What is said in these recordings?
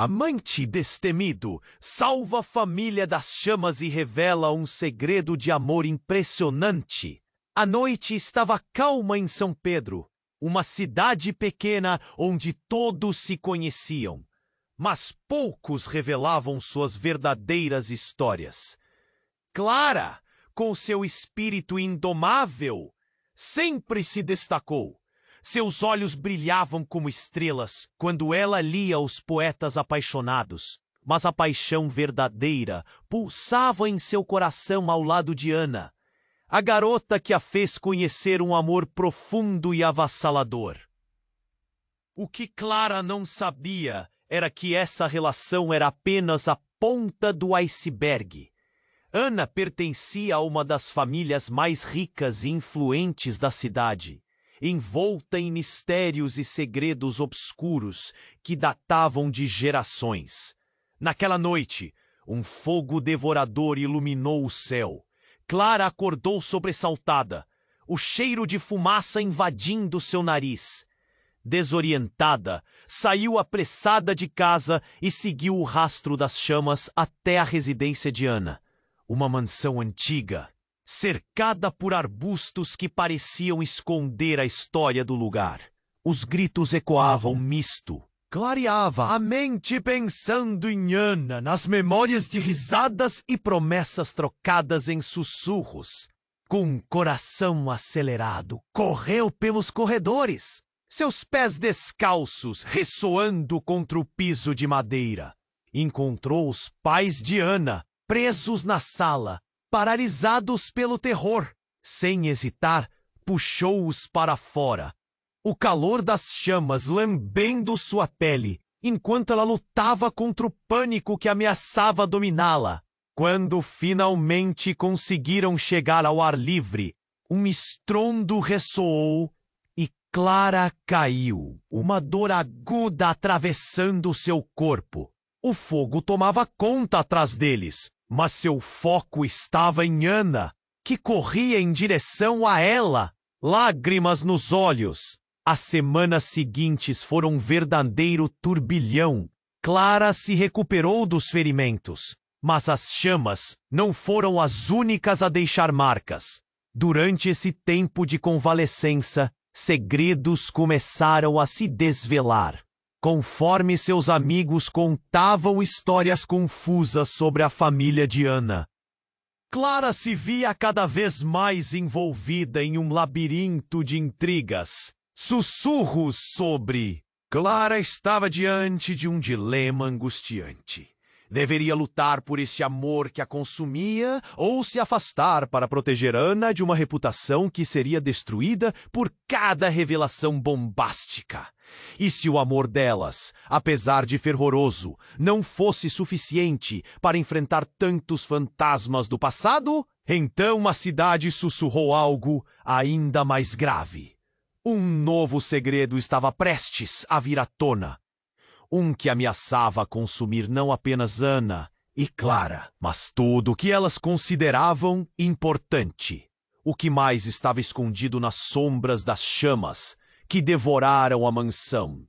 Amante destemido, salva a família das chamas e revela um segredo de amor impressionante. A noite estava calma em São Pedro, uma cidade pequena onde todos se conheciam, mas poucos revelavam suas verdadeiras histórias. Clara, com seu espírito indomável, sempre se destacou. Seus olhos brilhavam como estrelas quando ela lia os poetas apaixonados, mas a paixão verdadeira pulsava em seu coração ao lado de Ana, a garota que a fez conhecer um amor profundo e avassalador. O que Clara não sabia era que essa relação era apenas a ponta do iceberg. Ana pertencia a uma das famílias mais ricas e influentes da cidade, envolta em mistérios e segredos obscuros que datavam de gerações. Naquela noite, um fogo devorador iluminou o céu. Clara acordou sobressaltada, o cheiro de fumaça invadindo seu nariz. Desorientada, saiu apressada de casa e seguiu o rastro das chamas até a residência de Ana, uma mansão antiga, cercada por arbustos que pareciam esconder a história do lugar. Os gritos ecoavam misto. Clareava a mente pensando em Ana, nas memórias de risadas e promessas trocadas em sussurros. Com um coração acelerado, correu pelos corredores, seus pés descalços ressoando contra o piso de madeira. Encontrou os pais de Ana, presos na sala, paralisados pelo terror. Sem hesitar, puxou-os para fora. O calor das chamas lambendo sua pele, enquanto ela lutava contra o pânico que ameaçava dominá-la. Quando finalmente conseguiram chegar ao ar livre, um estrondo ressoou e Clara caiu, uma dor aguda atravessando seu corpo. O fogo tomava conta atrás deles, mas seu foco estava em Ana, que corria em direção a ela, lágrimas nos olhos. As semanas seguintes foram um verdadeiro turbilhão. Clara se recuperou dos ferimentos, mas as chamas não foram as únicas a deixar marcas. Durante esse tempo de convalescença, segredos começaram a se desvelar. Conforme seus amigos contavam histórias confusas sobre a família de Ana, Clara se via cada vez mais envolvida em um labirinto de intrigas. Sussurros sobre... Clara estava diante de um dilema angustiante. Deveria lutar por esse amor que a consumia ou se afastar para proteger Ana de uma reputação que seria destruída por cada revelação bombástica. E se o amor delas, apesar de fervoroso, não fosse suficiente para enfrentar tantos fantasmas do passado, então a cidade sussurrou algo ainda mais grave. Um novo segredo estava prestes a vir à tona. Um que ameaçava consumir não apenas Ana e Clara, mas tudo o que elas consideravam importante. O que mais estava escondido nas sombras das chamas que devoraram a mansão.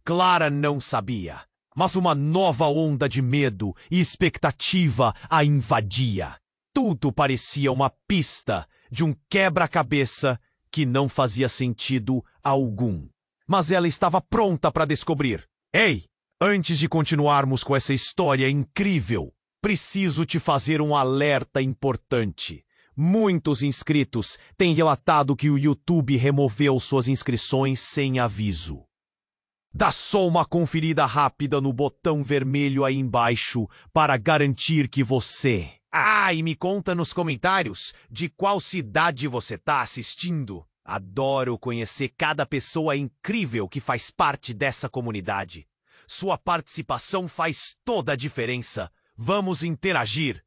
Clara não sabia, mas uma nova onda de medo e expectativa a invadia. Tudo parecia uma pista de um quebra-cabeça que não fazia sentido algum. Mas ela estava pronta para descobrir. Ei, antes de continuarmos com essa história incrível, preciso te fazer um alerta importante. Muitos inscritos têm relatado que o YouTube removeu suas inscrições sem aviso. Dá só uma conferida rápida no botão vermelho aí embaixo para garantir que você... e me conta nos comentários de qual cidade você tá assistindo. Adoro conhecer cada pessoa incrível que faz parte dessa comunidade. Sua participação faz toda a diferença. Vamos interagir.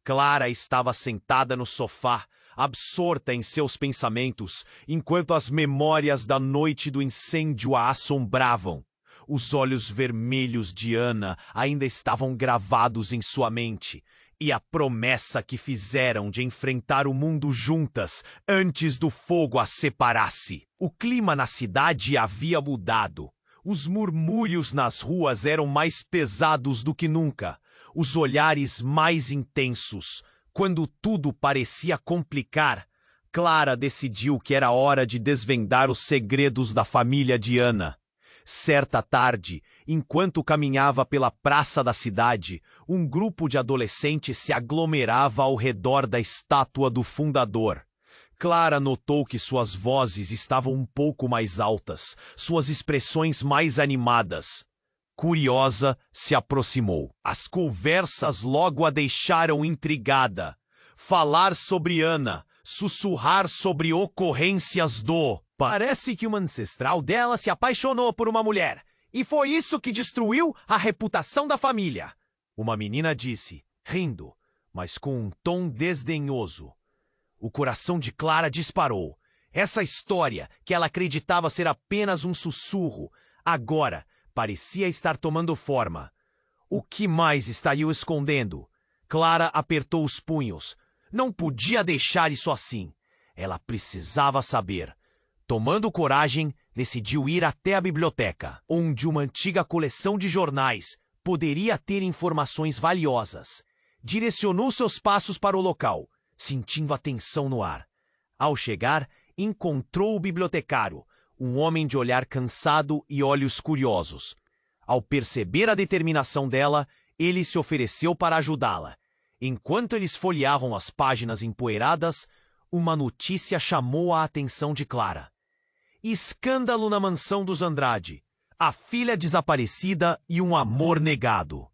Clara estava sentada no sofá, absorta em seus pensamentos, enquanto as memórias da noite do incêndio a assombravam. Os olhos vermelhos de Ana ainda estavam gravados em sua mente, e a promessa que fizeram de enfrentar o mundo juntas antes do fogo as separasse. O clima na cidade havia mudado. Os murmúrios nas ruas eram mais pesados do que nunca, os olhares mais intensos. Quando tudo parecia complicar, Clara decidiu que era hora de desvendar os segredos da família de Ana. Certa tarde, enquanto caminhava pela praça da cidade, um grupo de adolescentes se aglomerava ao redor da estátua do fundador. Clara notou que suas vozes estavam um pouco mais altas, suas expressões mais animadas. Curiosa, se aproximou. As conversas logo a deixaram intrigada. Falar sobre Ana, sussurrar sobre ocorrências do... Parece que uma ancestral dela se apaixonou por uma mulher, e foi isso que destruiu a reputação da família. Uma menina disse, rindo, mas com um tom desdenhoso. O coração de Clara disparou. Essa história, que ela acreditava ser apenas um sussurro, agora parecia estar tomando forma. O que mais estaria escondendo? Clara apertou os punhos. Não podia deixar isso assim. Ela precisava saber. Tomando coragem, decidiu ir até a biblioteca, onde uma antiga coleção de jornais poderia ter informações valiosas. Direcionou seus passos para o local, sentindo a tensão no ar. Ao chegar, encontrou o bibliotecário, um homem de olhar cansado e olhos curiosos. Ao perceber a determinação dela, ele se ofereceu para ajudá-la. Enquanto eles folheavam as páginas empoeiradas, uma notícia chamou a atenção de Clara. Escândalo na mansão dos Andrade. A filha desaparecida e um amor negado.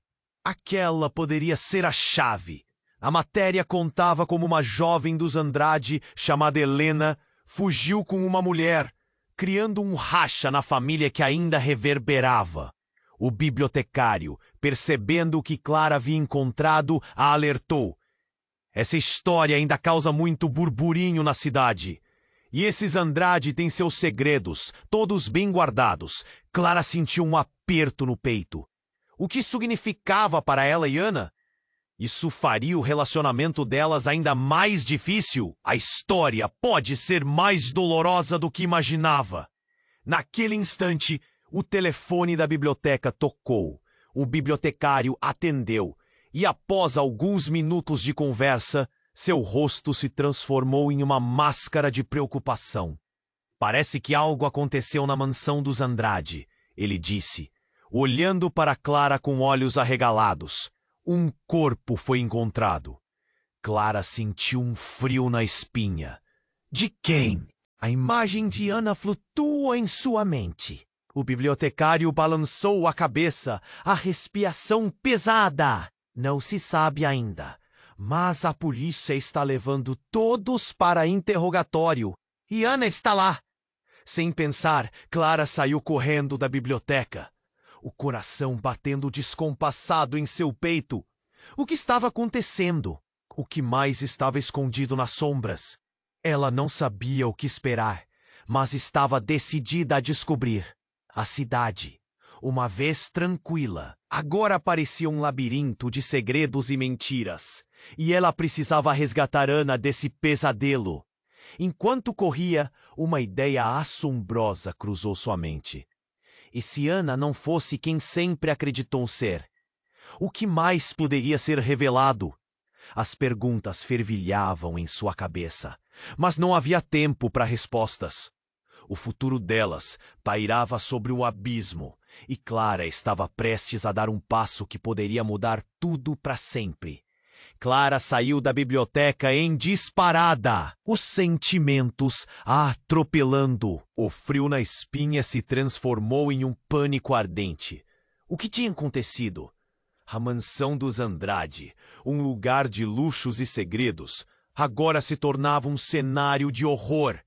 Aquela poderia ser a chave. A matéria contava como uma jovem dos Andrade, chamada Helena, fugiu com uma mulher, criando um racha na família que ainda reverberava. O bibliotecário, percebendo o que Clara havia encontrado, a alertou. Essa história ainda causa muito burburinho na cidade. E esses Andrade têm seus segredos, todos bem guardados. Clara sentiu um aperto no peito. O que significava para ela e Ana? Isso faria o relacionamento delas ainda mais difícil? A história pode ser mais dolorosa do que imaginava. Naquele instante, o telefone da biblioteca tocou. O bibliotecário atendeu e, após alguns minutos de conversa, seu rosto se transformou em uma máscara de preocupação. Parece que algo aconteceu na mansão dos Andrade, ele disse, olhando para Clara com olhos arregalados. Um corpo foi encontrado. Clara sentiu um frio na espinha. De quem? A imagem de Ana flutua em sua mente. O bibliotecário balançou a cabeça, a respiração pesada. Não se sabe ainda, mas a polícia está levando todos para interrogatório. E Ana está lá. Sem pensar, Clara saiu correndo da biblioteca. O coração batendo descompassado em seu peito. O que estava acontecendo? O que mais estava escondido nas sombras? Ela não sabia o que esperar, mas estava decidida a descobrir. A cidade, uma vez tranquila, agora parecia um labirinto de segredos e mentiras. E ela precisava resgatar Ana desse pesadelo. Enquanto corria, uma ideia assombrosa cruzou sua mente. E se Ana não fosse quem sempre acreditou ser? O que mais poderia ser revelado? As perguntas fervilhavam em sua cabeça, mas não havia tempo para respostas. O futuro delas pairava sobre o abismo, e Clara estava prestes a dar um passo que poderia mudar tudo para sempre. Clara saiu da biblioteca em disparada, os sentimentos a atropelando. O frio na espinha se transformou em um pânico ardente. O que tinha acontecido? A mansão dos Andrade, um lugar de luxos e segredos, agora se tornava um cenário de horror.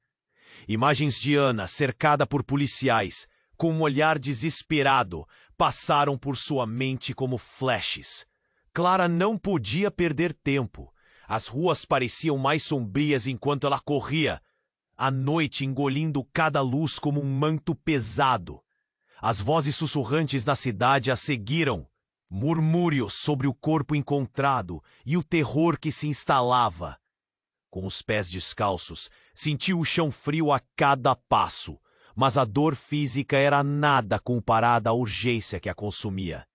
Imagens de Ana cercada por policiais, com um olhar desesperado, passaram por sua mente como flashes. Clara não podia perder tempo. As ruas pareciam mais sombrias enquanto ela corria, a noite engolindo cada luz como um manto pesado. As vozes sussurrantes na cidade a seguiram, murmúrios sobre o corpo encontrado e o terror que se instalava. Com os pés descalços, sentiu o chão frio a cada passo, mas a dor física era nada comparada à urgência que a consumia.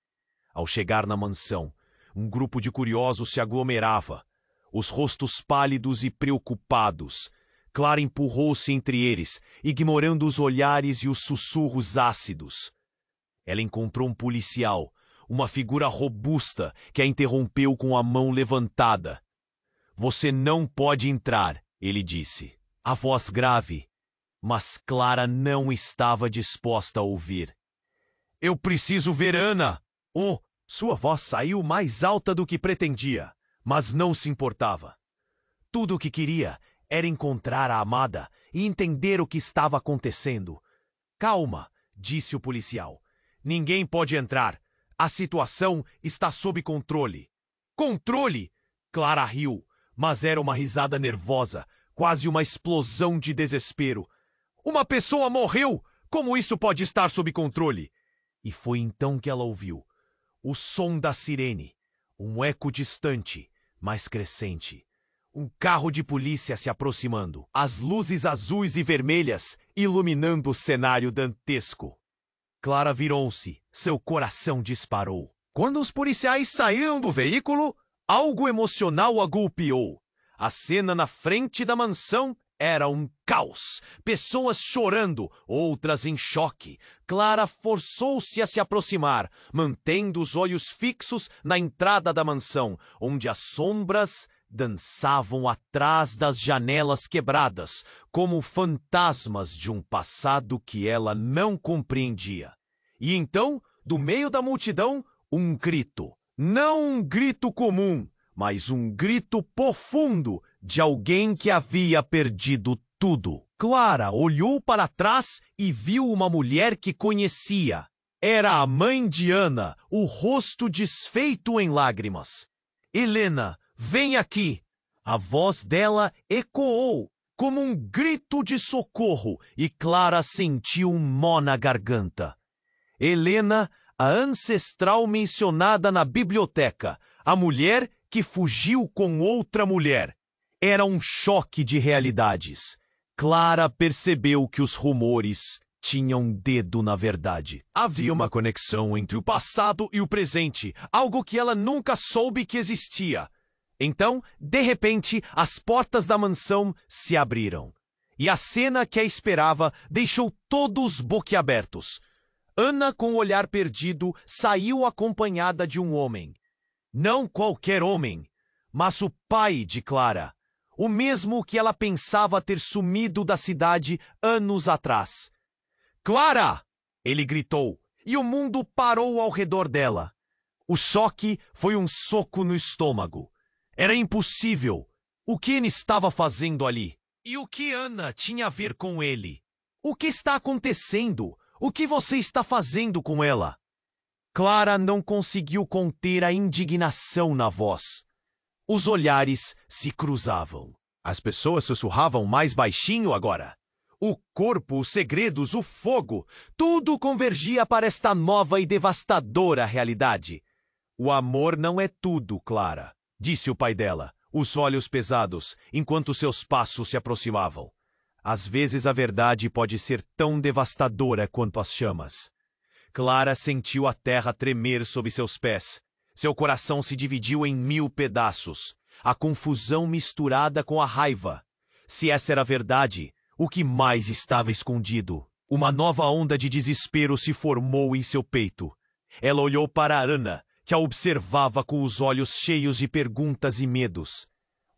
Ao chegar na mansão, um grupo de curiosos se aglomerava, os rostos pálidos e preocupados. Clara empurrou-se entre eles, ignorando os olhares e os sussurros ácidos. Ela encontrou um policial, uma figura robusta, que a interrompeu com a mão levantada. "Você não pode entrar", ele disse, a voz grave, mas Clara não estava disposta a ouvir. "Eu preciso ver Ana!" "Oh!" Sua voz saiu mais alta do que pretendia, mas não se importava. Tudo o que queria era encontrar a amada e entender o que estava acontecendo. "Calma", disse o policial. "Ninguém pode entrar. A situação está sob controle." "Controle?" Clara riu, mas era uma risada nervosa, quase uma explosão de desespero. "Uma pessoa morreu! Como isso pode estar sob controle?" E foi então que ela ouviu o som da sirene, um eco distante, mas crescente. Um carro de polícia se aproximando, as luzes azuis e vermelhas iluminando o cenário dantesco. Clara virou-se, seu coração disparou. Quando os policiais saíram do veículo, algo emocional a golpeou. A cena na frente da mansão era um caos. Pessoas chorando, outras em choque. Clara forçou-se a se aproximar, mantendo os olhos fixos na entrada da mansão, onde as sombras dançavam atrás das janelas quebradas, como fantasmas de um passado que ela não compreendia. E então, do meio da multidão, um grito. Não um grito comum, mas um grito profundo de alguém que havia perdido tudo. Clara olhou para trás e viu uma mulher que conhecia. Era a mãe de Ana, o rosto desfeito em lágrimas. "Helena, vem aqui!" A voz dela ecoou como um grito de socorro e Clara sentiu um nó na garganta. Helena, a ancestral mencionada na biblioteca, a mulher que fugiu com outra mulher. Era um choque de realidades. Clara percebeu que os rumores tinham dedo na verdade. Havia uma conexão entre o passado e o presente, algo que ela nunca soube que existia. Então, de repente, as portas da mansão se abriram. E a cena que a esperava deixou todos boquiabertos. Ana, com o olhar perdido, saiu acompanhada de um homem. Não qualquer homem, mas o pai de Clara. O mesmo que ela pensava ter sumido da cidade anos atrás. "Clara!" ele gritou, e o mundo parou ao redor dela. O choque foi um soco no estômago. Era impossível. O que ele estava fazendo ali? E o que Ana tinha a ver com ele? O que está acontecendo? O que você está fazendo com ela? Clara não conseguiu conter a indignação na voz. Os olhares se cruzavam. As pessoas sussurravam mais baixinho agora. O corpo, os segredos, o fogo, tudo convergia para esta nova e devastadora realidade. "O amor não é tudo, Clara", disse o pai dela, os olhos pesados, enquanto seus passos se aproximavam. "Às vezes a verdade pode ser tão devastadora quanto as chamas." Clara sentiu a terra tremer sob seus pés. Seu coração se dividiu em 1000 pedaços. A confusão misturada com a raiva. Se essa era a verdade, o que mais estava escondido? Uma nova onda de desespero se formou em seu peito. Ela olhou para Ana, que a observava com os olhos cheios de perguntas e medos.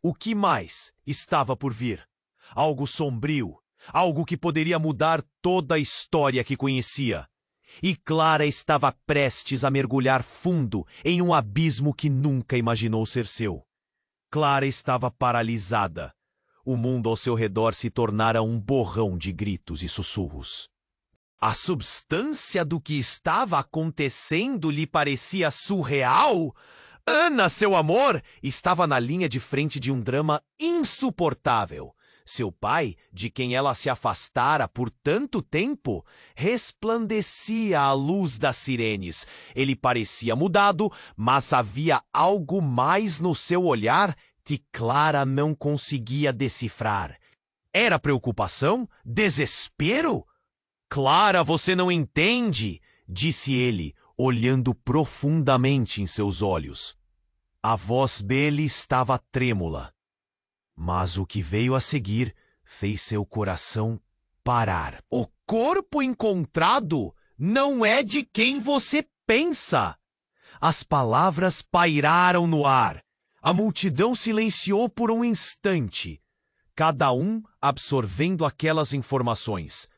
O que mais estava por vir? Algo sombrio, algo que poderia mudar toda a história que conhecia. E Clara estava prestes a mergulhar fundo em um abismo que nunca imaginou ser seu. Clara estava paralisada. O mundo ao seu redor se tornara um borrão de gritos e sussurros. A substância do que estava acontecendo lhe parecia surreal. Ana, seu amor, estava na linha de frente de um drama insuportável. Seu pai, de quem ela se afastara por tanto tempo, resplandecia à luz das sirenes. Ele parecia mudado, mas havia algo mais no seu olhar que Clara não conseguia decifrar. Era preocupação? Desespero? Clara, você não entende, disse ele, olhando profundamente em seus olhos. A voz dele estava trêmula. Mas o que veio a seguir fez seu coração parar. O corpo encontrado não é de quem você pensa. As palavras pairaram no ar. A multidão silenciou por um instante, cada um absorvendo aquelas informações.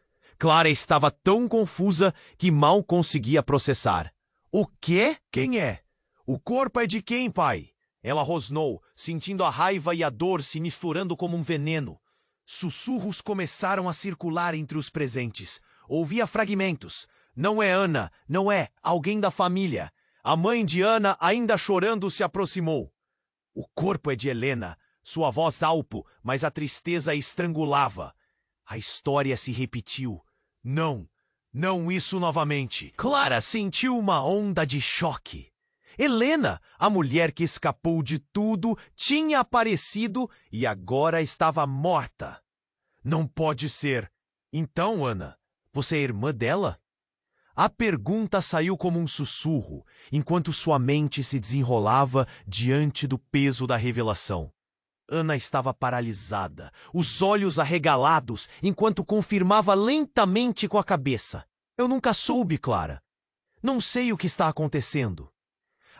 Clara estava tão confusa que mal conseguia processar. O quê? Quem é? O corpo é de quem, pai? Ela rosnou, sentindo a raiva e a dor se misturando como um veneno. Sussurros começaram a circular entre os presentes. Ouvia fragmentos. Não é Ana, não é alguém da família. A mãe de Ana, ainda chorando, se aproximou. O corpo é de Helena. Sua voz alpo, mas a tristeza a estrangulava. A história se repetiu. Não, não isso novamente. Clara sentiu uma onda de choque. Helena, a mulher que escapou de tudo, tinha aparecido e agora estava morta. Não pode ser. Então, Ana, você é irmã dela? A pergunta saiu como um sussurro, enquanto sua mente se desenrolava diante do peso da revelação. Ana estava paralisada, os olhos arregalados, enquanto confirmava lentamente com a cabeça. Eu nunca soube, Clara. Não sei o que está acontecendo.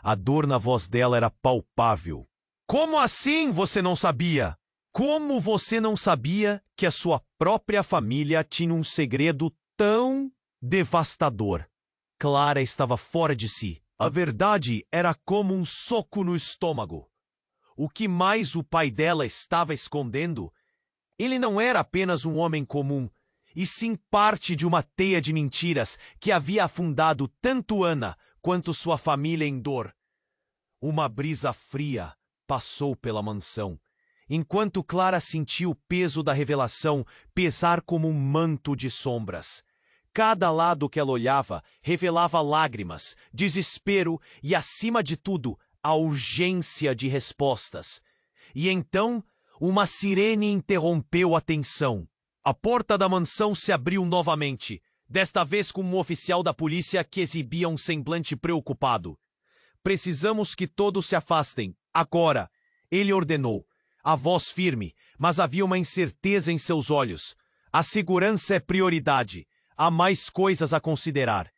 A dor na voz dela era palpável. Como assim você não sabia? Como você não sabia que a sua própria família tinha um segredo tão devastador? Clara estava fora de si. A verdade era como um soco no estômago. O que mais o pai dela estava escondendo? Ele não era apenas um homem comum, e sim parte de uma teia de mentiras que havia afundado tanto Ana quanto sua família em dor. Uma brisa fria passou pela mansão, enquanto Clara sentiu o peso da revelação pesar como um manto de sombras. Cada lado que ela olhava revelava lágrimas, desespero e, acima de tudo, a urgência de respostas. E então, uma sirene interrompeu a tensão. A porta da mansão se abriu novamente, desta vez com um oficial da polícia que exibia um semblante preocupado. Precisamos que todos se afastem, agora, ele ordenou. A voz firme, mas havia uma incerteza em seus olhos. A segurança é prioridade. Há mais coisas a considerar.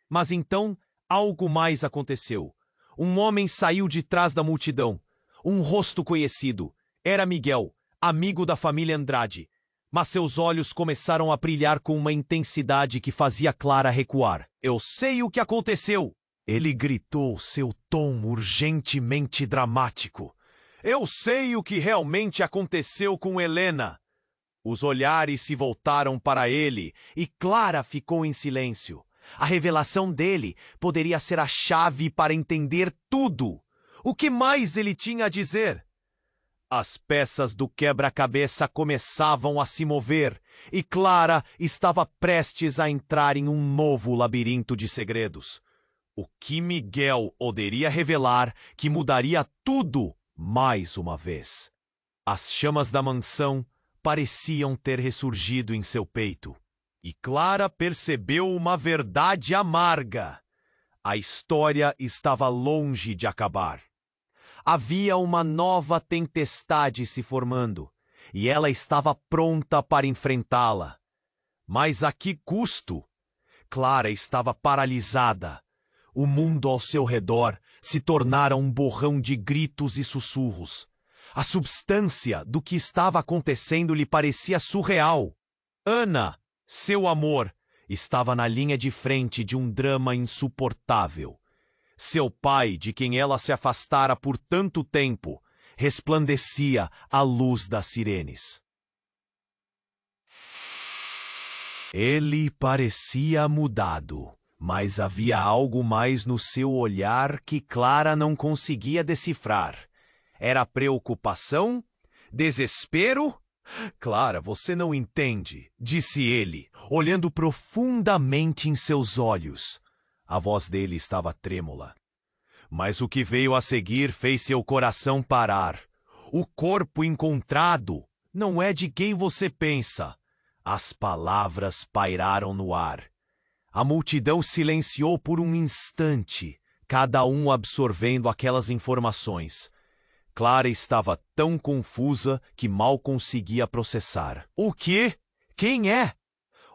Mas então, algo mais aconteceu. Um homem saiu de trás da multidão. Um rosto conhecido. Era Miguel, amigo da família Andrade. Mas seus olhos começaram a brilhar com uma intensidade que fazia Clara recuar. Eu sei o que aconteceu! Ele gritou, seu tom urgentemente dramático. Eu sei o que realmente aconteceu com Helena! Os olhares se voltaram para ele e Clara ficou em silêncio. A revelação dele poderia ser a chave para entender tudo. O que mais ele tinha a dizer? As peças do quebra-cabeça começavam a se mover e Clara estava prestes a entrar em um novo labirinto de segredos. O que Miguel poderia revelar que mudaria tudo mais uma vez. As chamas da mansão pareciam ter ressurgido em seu peito. E Clara percebeu uma verdade amarga. A história estava longe de acabar. Havia uma nova tempestade se formando, e ela estava pronta para enfrentá-la. Mas a que custo? Clara estava paralisada. O mundo ao seu redor se tornara um borrão de gritos e sussurros. A substância do que estava acontecendo lhe parecia surreal. Ana, seu amor, estava na linha de frente de um drama insuportável. Seu pai, de quem ela se afastara por tanto tempo, resplandecia à luz das sirenes. Ele parecia mudado, mas havia algo mais no seu olhar que Clara não conseguia decifrar. Era preocupação? Desespero? Clara, você não entende, disse ele, olhando profundamente em seus olhos. A voz dele estava trêmula. Mas o que veio a seguir fez seu coração parar. O corpo encontrado não é de quem você pensa. As palavras pairaram no ar. A multidão silenciou por um instante, cada um absorvendo aquelas informações. Clara estava tão confusa que mal conseguia processar. O quê? Quem é?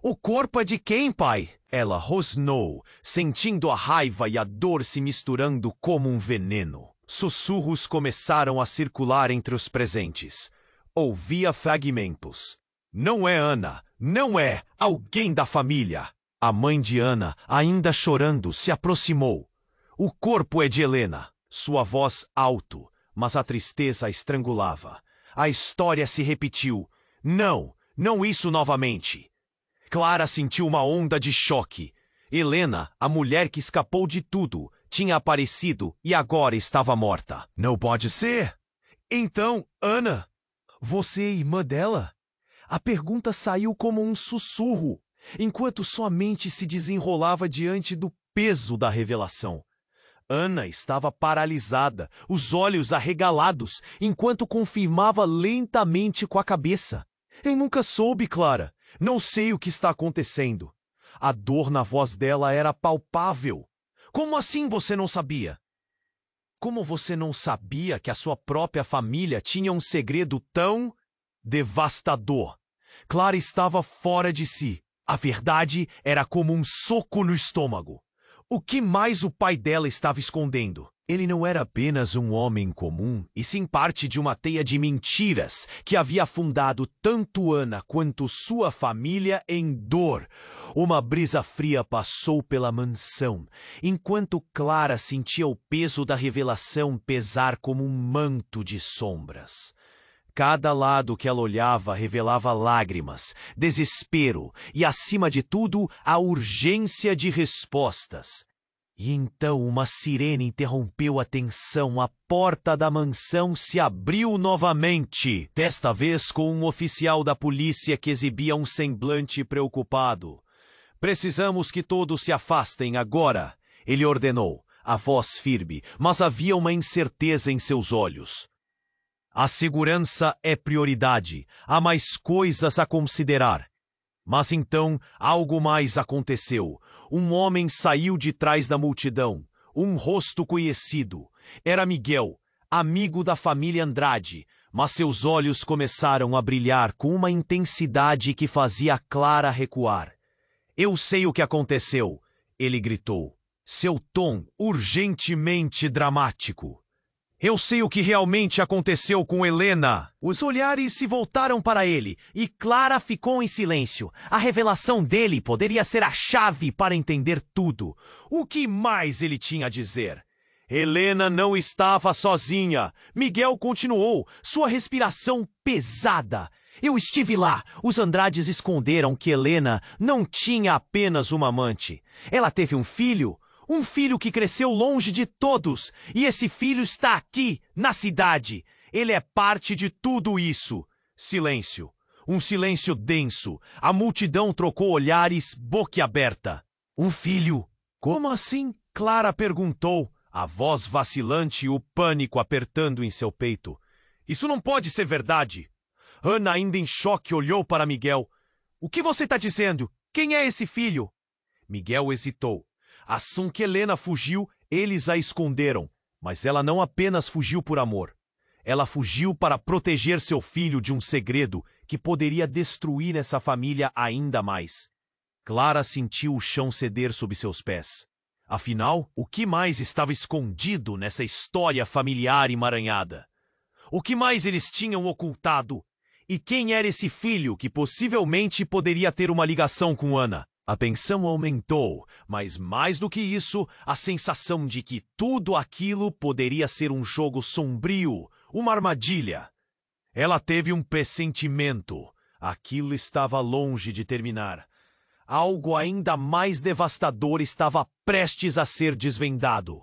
O corpo é de quem, pai? Ela rosnou, sentindo a raiva e a dor se misturando como um veneno. Sussurros começaram a circular entre os presentes. Ouvia fragmentos. Não é Ana, não é alguém da família. A mãe de Ana, ainda chorando, se aproximou. O corpo é de Helena. Sua voz alto, mas a tristeza a estrangulava. A história se repetiu. Não, não isso novamente. Clara sentiu uma onda de choque. Helena, a mulher que escapou de tudo, tinha aparecido e agora estava morta. Não pode ser. Então, Ana, você é irmã dela? A pergunta saiu como um sussurro, enquanto sua mente se desenrolava diante do peso da revelação. Ana estava paralisada, os olhos arregalados, enquanto confirmava lentamente com a cabeça. Eu nunca soube, Clara. Não sei o que está acontecendo. A dor na voz dela era palpável. Como assim você não sabia? Como você não sabia que a sua própria família tinha um segredo tão devastador? Clara estava fora de si. A verdade era como um soco no estômago. O que mais o pai dela estava escondendo? Ele não era apenas um homem comum, e sim parte de uma teia de mentiras que havia afundado tanto Ana quanto sua família em dor. Uma brisa fria passou pela mansão, enquanto Clara sentia o peso da revelação pesar como um manto de sombras. Cada lado que ela olhava revelava lágrimas, desespero e, acima de tudo, a urgência de respostas. E então uma sirene interrompeu a tensão. A porta da mansão se abriu novamente, desta vez com um oficial da polícia que exibia um semblante preocupado. Precisamos que todos se afastem agora, ele ordenou, a voz firme, mas havia uma incerteza em seus olhos. A segurança é prioridade, há mais coisas a considerar. Mas então algo mais aconteceu. Um homem saiu de trás da multidão, um rosto conhecido. Era Miguel, amigo da família Andrade, mas seus olhos começaram a brilhar com uma intensidade que fazia Clara recuar. Eu sei o que aconteceu, ele gritou, seu tom urgentemente dramático. Eu sei o que realmente aconteceu com Helena. Os olhares se voltaram para ele e Clara ficou em silêncio. A revelação dele poderia ser a chave para entender tudo. O que mais ele tinha a dizer? Helena não estava sozinha. Miguel continuou, sua respiração pesada. Eu estive lá. Os Andrades esconderam que Helena não tinha apenas uma amante. Ela teve um filho. Um filho que cresceu longe de todos, e esse filho está aqui, na cidade. Ele é parte de tudo isso. Silêncio. Um silêncio denso. A multidão trocou olhares boquiaberta. Um filho? Como assim? Clara perguntou, a voz vacilante e o pânico apertando em seu peito. Isso não pode ser verdade. Ana, ainda em choque, olhou para Miguel. O que você está dizendo? Quem é esse filho? Miguel hesitou. Assim que Helena fugiu, eles a esconderam. Mas ela não apenas fugiu por amor. Ela fugiu para proteger seu filho de um segredo que poderia destruir essa família ainda mais. Clara sentiu o chão ceder sob seus pés. Afinal, o que mais estava escondido nessa história familiar emaranhada? O que mais eles tinham ocultado? E quem era esse filho que possivelmente poderia ter uma ligação com Ana? A tensão aumentou, mas mais do que isso, a sensação de que tudo aquilo poderia ser um jogo sombrio, uma armadilha. Ela teve um pressentimento. Aquilo estava longe de terminar. Algo ainda mais devastador estava prestes a ser desvendado.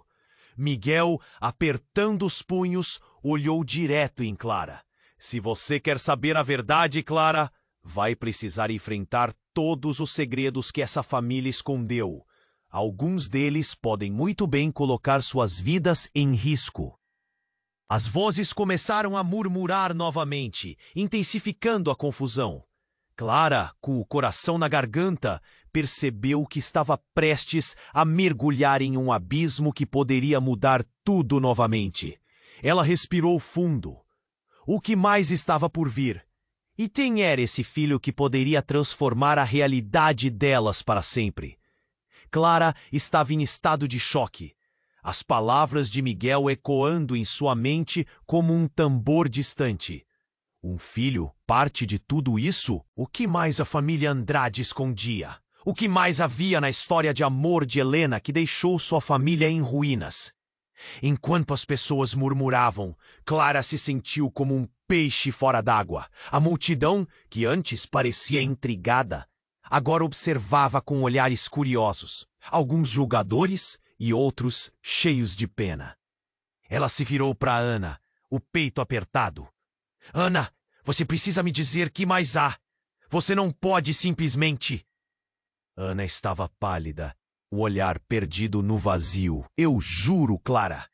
Miguel, apertando os punhos, olhou direto em Clara. Se você quer saber a verdade, Clara, vai precisar enfrentar todos os segredos que essa família escondeu. Alguns deles podem muito bem colocar suas vidas em risco. As vozes começaram a murmurar novamente, intensificando a confusão. Clara, com o coração na garganta, percebeu que estava prestes a mergulhar em um abismo que poderia mudar tudo novamente. Ela respirou fundo. O que mais estava por vir? E quem era esse filho que poderia transformar a realidade delas para sempre? Clara estava em estado de choque. As palavras de Miguel ecoando em sua mente como um tambor distante. Um filho, parte de tudo isso? O que mais a família Andrade escondia? O que mais havia na história de amor de Helena que deixou sua família em ruínas? Enquanto as pessoas murmuravam, Clara se sentiu como um peixe fora d'água. A multidão, que antes parecia intrigada, agora observava com olhares curiosos, alguns julgadores e outros cheios de pena. Ela se virou para Ana, o peito apertado. Ana, você precisa me dizer que mais há. Você não pode simplesmente... Ana estava pálida, o olhar perdido no vazio. Eu juro, Clara.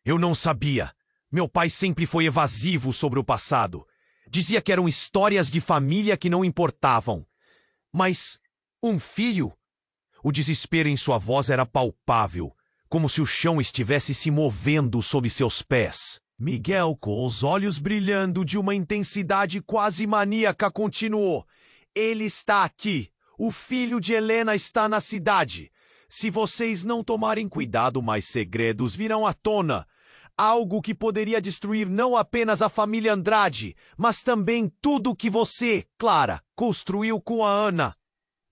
Eu não sabia. Meu pai sempre foi evasivo sobre o passado. Dizia que eram histórias de família que não importavam. Mas um filho? O desespero em sua voz era palpável, como se o chão estivesse se movendo sob seus pés. Miguel, com os olhos brilhando de uma intensidade quase maníaca, continuou. Ele está aqui. O filho de Helena está na cidade. Se vocês não tomarem cuidado, mais segredos virão à tona. Algo que poderia destruir não apenas a família Andrade, mas também tudo o que você, Clara, construiu com a Ana.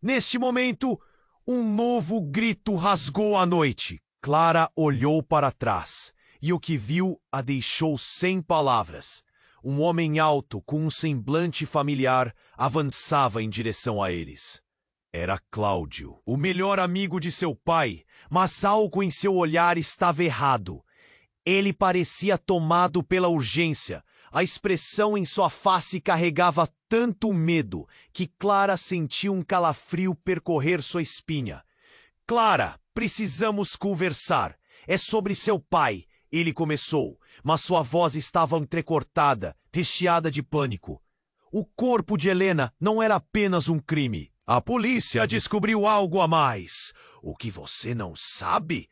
Neste momento, um novo grito rasgou a noite. Clara olhou para trás, e o que viu a deixou sem palavras. Um homem alto, com um semblante familiar, avançava em direção a eles. Era Cláudio, o melhor amigo de seu pai, mas algo em seu olhar estava errado. Ele parecia tomado pela urgência. A expressão em sua face carregava tanto medo que Clara sentiu um calafrio percorrer sua espinha. Clara, precisamos conversar. É sobre seu pai. Ele começou, mas sua voz estava entrecortada, recheada de pânico. O corpo de Helena não era apenas um crime. A polícia descobriu algo a mais. O que você não sabe?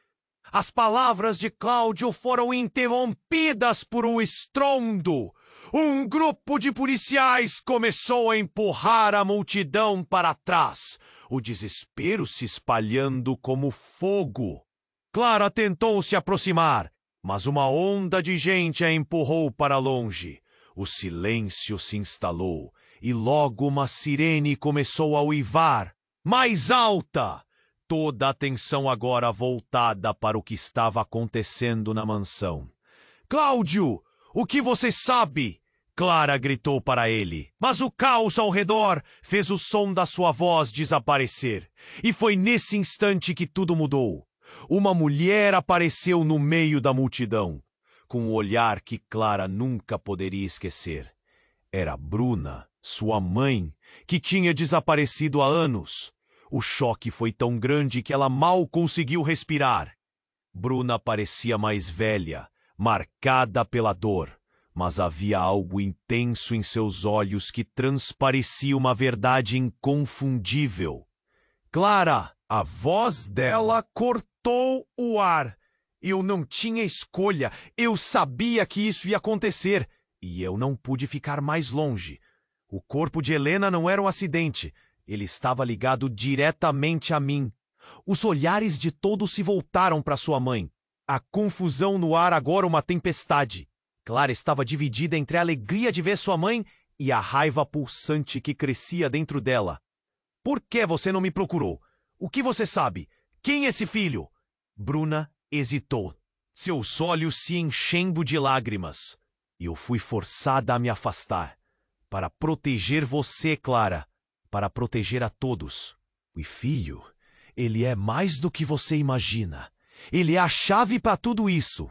As palavras de Cláudio foram interrompidas por um estrondo. Um grupo de policiais começou a empurrar a multidão para trás, o desespero se espalhando como fogo. Clara tentou se aproximar, mas uma onda de gente a empurrou para longe. O silêncio se instalou e logo uma sirene começou a uivar, mais alta. Toda a atenção agora voltada para o que estava acontecendo na mansão. Cláudio, o que você sabe? Clara gritou para ele, mas o caos ao redor fez o som da sua voz desaparecer. E foi nesse instante que tudo mudou. Uma mulher apareceu no meio da multidão, com um olhar que Clara nunca poderia esquecer. Era Bruna, sua mãe, que tinha desaparecido há anos. O choque foi tão grande que ela mal conseguiu respirar. Bruna parecia mais velha, marcada pela dor, mas havia algo intenso em seus olhos que transparecia uma verdade inconfundível. Clara! A voz dela cortou o ar. Eu não tinha escolha. Eu sabia que isso ia acontecer. E eu não pude ficar mais longe. O corpo de Helena não era um acidente. Ele estava ligado diretamente a mim. Os olhares de todos se voltaram para sua mãe. A confusão no ar agora uma tempestade. Clara estava dividida entre a alegria de ver sua mãe e a raiva pulsante que crescia dentro dela. Por que você não me procurou? O que você sabe? Quem é esse filho? Bruna hesitou, seus olhos se enchendo de lágrimas. Eu fui forçada a me afastar. Para proteger você, Clara. Para proteger a todos. O filho, ele é mais do que você imagina. Ele é a chave para tudo isso.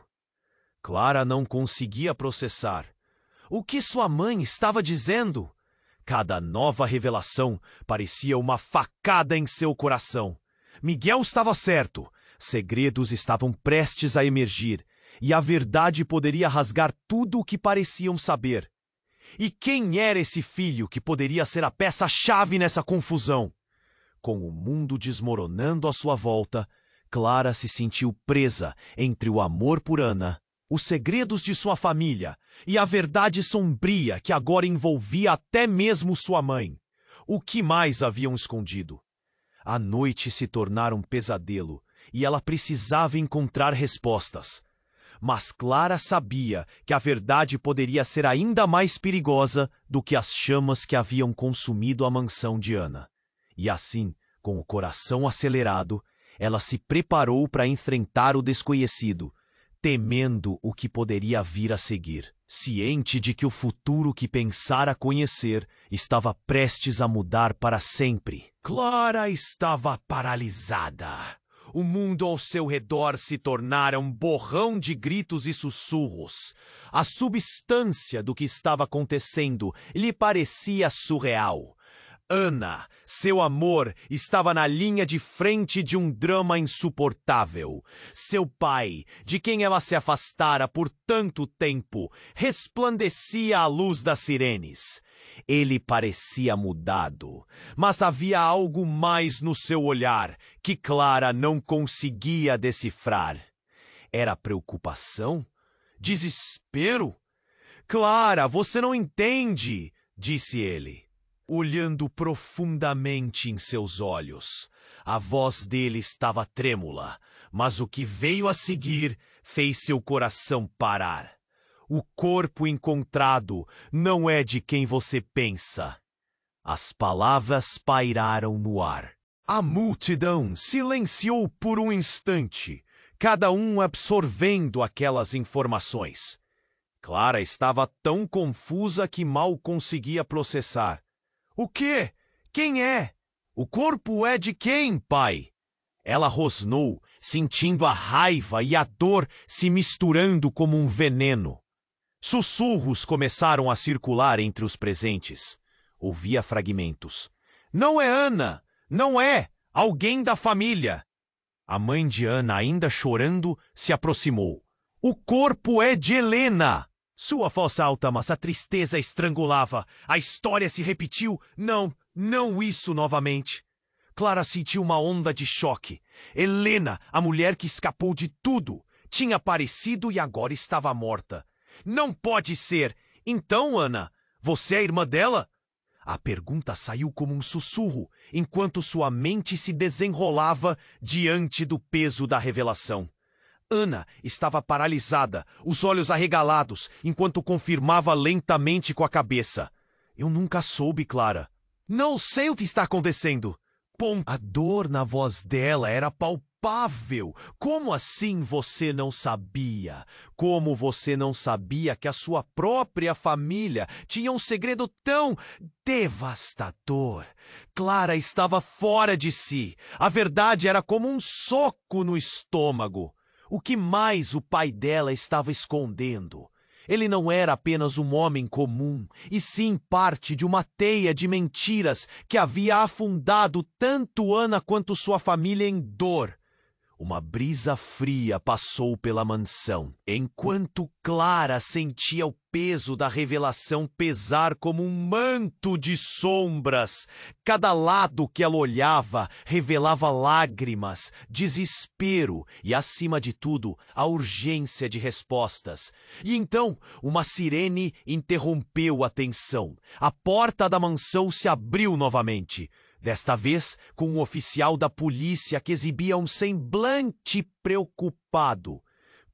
Clara não conseguia processar. O que sua mãe estava dizendo? Cada nova revelação parecia uma facada em seu coração. Miguel estava certo. Segredos estavam prestes a emergir, e a verdade poderia rasgar tudo o que pareciam saber. E quem era esse filho que poderia ser a peça-chave nessa confusão? Com o mundo desmoronando à sua volta, Clara se sentiu presa entre o amor por Ana, os segredos de sua família e a verdade sombria que agora envolvia até mesmo sua mãe. O que mais haviam escondido? A noite se tornara um pesadelo e ela precisava encontrar respostas. Mas Clara sabia que a verdade poderia ser ainda mais perigosa do que as chamas que haviam consumido a mansão de Ana. E assim, com o coração acelerado, ela se preparou para enfrentar o desconhecido, temendo o que poderia vir a seguir, ciente de que o futuro que pensara conhecer estava prestes a mudar para sempre. Clara estava paralisada. O mundo ao seu redor se tornara um borrão de gritos e sussurros. A substância do que estava acontecendo lhe parecia surreal. Ana, seu amor, estava na linha de frente de um drama insuportável. Seu pai, de quem ela se afastara por tanto tempo, resplandecia à luz das sirenes. Ele parecia mudado, mas havia algo mais no seu olhar que Clara não conseguia decifrar. Era preocupação? Desespero? Clara, você não entende, disse ele, olhando profundamente em seus olhos. A voz dele estava trêmula, mas o que veio a seguir fez seu coração parar. O corpo encontrado não é de quem você pensa. As palavras pairaram no ar. A multidão silenciou por um instante, cada um absorvendo aquelas informações. Clara estava tão confusa que mal conseguia processar. O quê? Quem é? O corpo é de quem, pai? Ela rosnou, sentindo a raiva e a dor se misturando como um veneno. Sussurros começaram a circular entre os presentes. Ouvia fragmentos. Não é Ana! Não é! Alguém da família! A mãe de Ana, ainda chorando, se aproximou. O corpo é de Helena! Sua voz alta, mas a tristeza estrangulava. A história se repetiu. Não isso novamente. Clara sentiu uma onda de choque. Helena, a mulher que escapou de tudo, tinha aparecido e agora estava morta. Não pode ser! Então, Ana, você é a irmã dela? A pergunta saiu como um sussurro, enquanto sua mente se desenrolava diante do peso da revelação. Ana estava paralisada, os olhos arregalados, enquanto confirmava lentamente com a cabeça. Eu nunca soube, Clara. Não sei o que está acontecendo. A dor na voz dela era palpável. Como assim você não sabia? Como você não sabia que a sua própria família tinha um segredo tão devastador? Clara estava fora de si. A verdade era como um soco no estômago. O que mais o pai dela estava escondendo? Ele não era apenas um homem comum, e sim parte de uma teia de mentiras que havia afundado tanto Ana quanto sua família em dor. Uma brisa fria passou pela mansão, enquanto Clara sentia o peso da revelação pesar como um manto de sombras. Cada lado que ela olhava revelava lágrimas, desespero e, acima de tudo, a urgência de respostas. E então, uma sirene interrompeu a tensão. A porta da mansão se abriu novamente. Desta vez, com um oficial da polícia que exibia um semblante preocupado.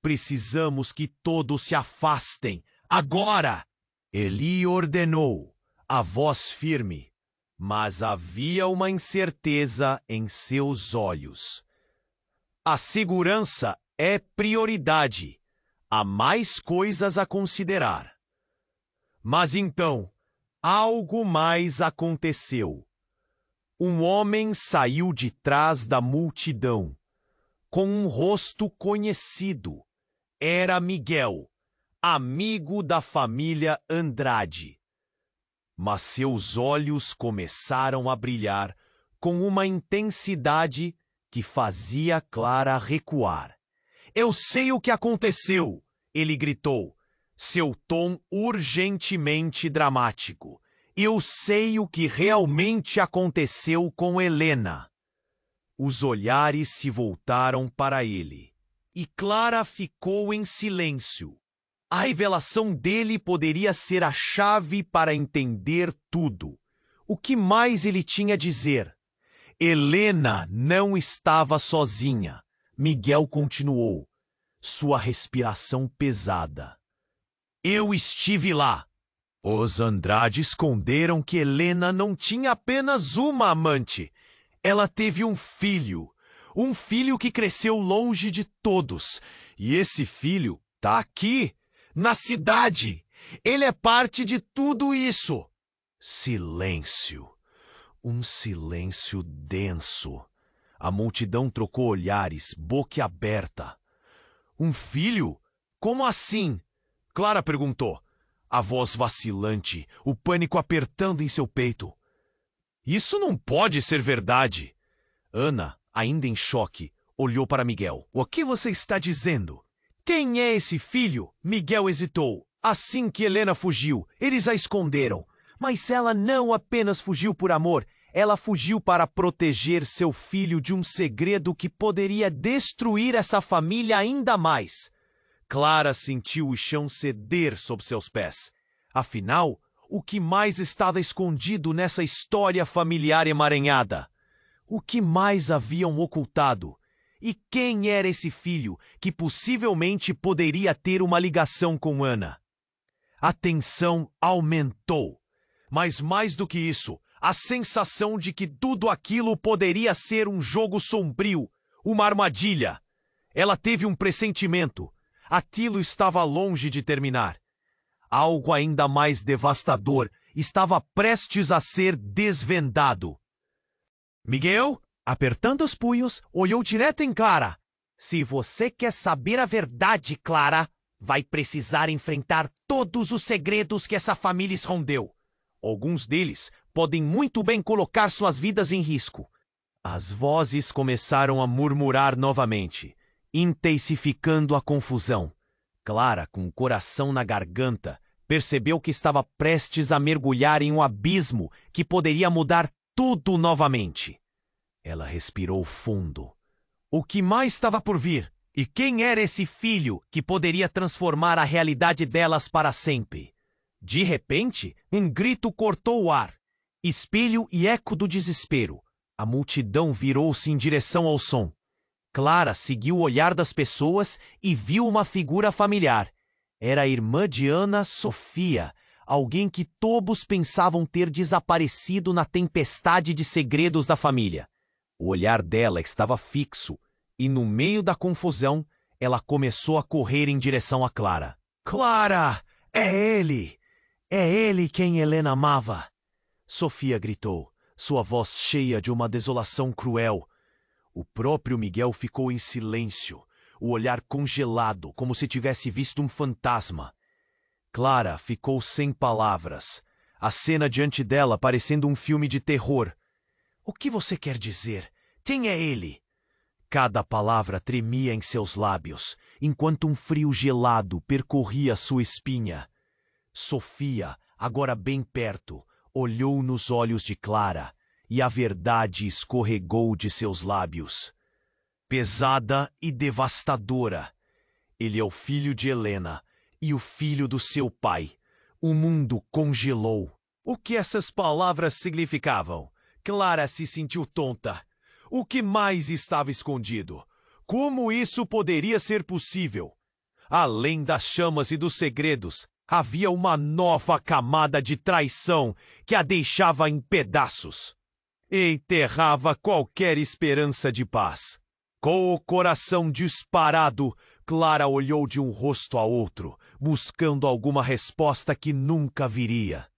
Precisamos que todos se afastem. Agora! Ele ordenou, a voz firme, mas havia uma incerteza em seus olhos. A segurança é prioridade. Há mais coisas a considerar. Mas então, algo mais aconteceu. Um homem saiu de trás da multidão, com um rosto conhecido. Era Miguel, amigo da família Andrade. Mas seus olhos começaram a brilhar com uma intensidade que fazia Clara recuar. Eu sei o que aconteceu, ele gritou. seu tom urgentemente dramático. Eu sei o que realmente aconteceu com Helena. Os olhares se voltaram para ele, e Clara ficou em silêncio. A revelação dele poderia ser a chave para entender tudo. O que mais ele tinha a dizer? Helena não estava sozinha. Miguel continuou, sua respiração pesada. Eu estive lá. Os Andrade esconderam que Helena não tinha apenas uma amante. Ela teve um filho que cresceu longe de todos. E esse filho tá aqui, na cidade. Ele é parte de tudo isso. Silêncio. Um silêncio denso. A multidão trocou olhares, boquiaberta. Um filho? Como assim? Clara perguntou. A voz vacilante, o pânico apertando em seu peito. Isso não pode ser verdade. Ana, ainda em choque, olhou para Miguel. O que você está dizendo? Quem é esse filho? Miguel hesitou. Assim que Helena fugiu, eles a esconderam. Mas ela não apenas fugiu por amor, ela fugiu para proteger seu filho de um segredo que poderia destruir essa família ainda mais. Clara sentiu o chão ceder sob seus pés. Afinal, o que mais estava escondido nessa história familiar emaranhada? O que mais haviam ocultado? E quem era esse filho que possivelmente poderia ter uma ligação com Ana? A tensão aumentou. Mas mais do que isso, a sensação de que tudo aquilo poderia ser um jogo sombrio, uma armadilha. Ela teve um pressentimento. Aquilo estava longe de terminar. Algo ainda mais devastador estava prestes a ser desvendado. Miguel, apertando os punhos, olhou direto em Clara. Se você quer saber a verdade, Clara, vai precisar enfrentar todos os segredos que essa família escondeu. Alguns deles podem muito bem colocar suas vidas em risco. As vozes começaram a murmurar novamente, intensificando a confusão. Clara, com o coração na garganta, percebeu que estava prestes a mergulhar em um abismo que poderia mudar tudo novamente. Ela respirou fundo. O que mais estava por vir? E quem era esse filho que poderia transformar a realidade delas para sempre? De repente, um grito cortou o ar. Espelho e eco do desespero. A multidão virou-se em direção ao som. Clara seguiu o olhar das pessoas e viu uma figura familiar. Era a irmã de Ana, Sofia, alguém que todos pensavam ter desaparecido na tempestade de segredos da família. O olhar dela estava fixo, e no meio da confusão, ela começou a correr em direção a Clara. Clara! É ele! É ele quem Helena amava! Sofia gritou, sua voz cheia de uma desolação cruel. O próprio Miguel ficou em silêncio, o olhar congelado, como se tivesse visto um fantasma. Clara ficou sem palavras, a cena diante dela parecendo um filme de terror. O que você quer dizer? Quem é ele? Cada palavra tremia em seus lábios, enquanto um frio gelado percorria sua espinha. Sofia, agora bem perto, olhou nos olhos de Clara, e a verdade escorregou de seus lábios. Pesada e devastadora. Ele é o filho de Helena e o filho do seu pai. O mundo congelou. O que essas palavras significavam? Clara se sentiu tonta. O que mais estava escondido? Como isso poderia ser possível? Além das chamas e dos segredos, havia uma nova camada de traição que a deixava em pedaços. Enterrava qualquer esperança de paz. Com o coração disparado, Clara olhou de um rosto a outro, buscando alguma resposta que nunca viria.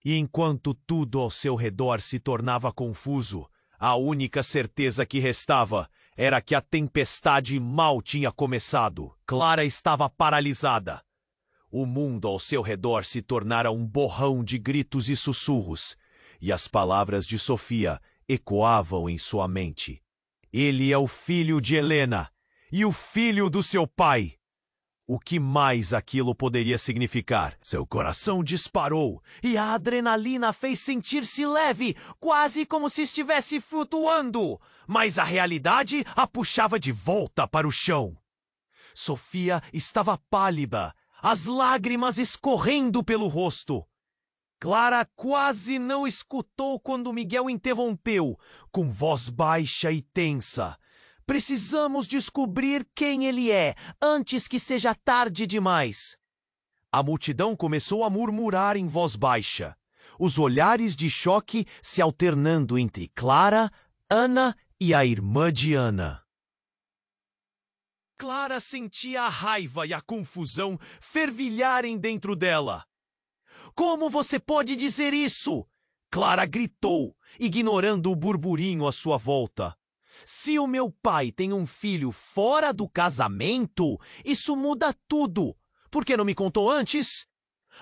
E enquanto tudo ao seu redor se tornava confuso, a única certeza que restava era que a tempestade mal tinha começado. Clara estava paralisada. O mundo ao seu redor se tornara um borrão de gritos e sussurros, e as palavras de Sofia ecoavam em sua mente. Ele é o filho de Helena e o filho do seu pai. O que mais aquilo poderia significar? Seu coração disparou e a adrenalina fez sentir-se leve, quase como se estivesse flutuando. Mas a realidade a puxava de volta para o chão. Sofia estava pálida, as lágrimas escorrendo pelo rosto. Clara quase não escutou quando Miguel interrompeu, com voz baixa e tensa. Precisamos descobrir quem ele é, antes que seja tarde demais. A multidão começou a murmurar em voz baixa, os olhares de choque se alternando entre Clara, Ana e a irmã de Ana. Clara sentia a raiva e a confusão fervilharem dentro dela. Como você pode dizer isso? Clara gritou, ignorando o burburinho à sua volta. Se o meu pai tem um filho fora do casamento, isso muda tudo. Por que não me contou antes?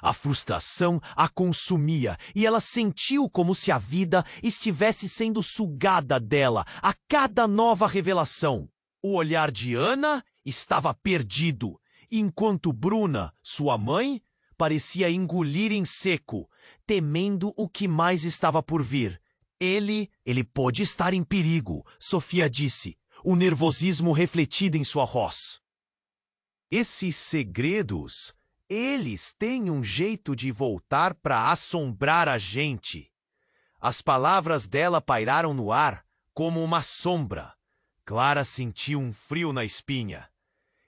A frustração a consumia e ela sentiu como se a vida estivesse sendo sugada dela a cada nova revelação. O olhar de Ana estava perdido, enquanto Bruna, sua mãe, parecia engolir em seco, temendo o que mais estava por vir. Ele pode estar em perigo, Sofia disse, o nervosismo refletido em sua voz. Esses segredos, eles têm um jeito de voltar para assombrar a gente. As palavras dela pairaram no ar como uma sombra. Clara sentiu um frio na espinha.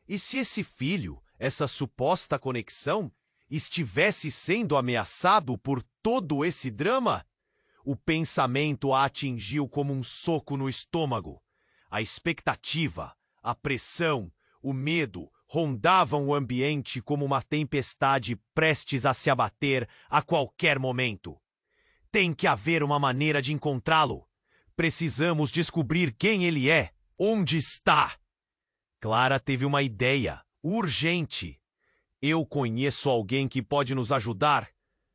E se esse filho, essa suposta conexão, estivesse sendo ameaçado por todo esse drama? O pensamento a atingiu como um soco no estômago. A expectativa, a pressão, o medo rondavam o ambiente como uma tempestade prestes a se abater a qualquer momento. Tem que haver uma maneira de encontrá-lo. Precisamos descobrir quem ele é, onde está. Clara teve uma ideia, urgente. Eu conheço alguém que pode nos ajudar,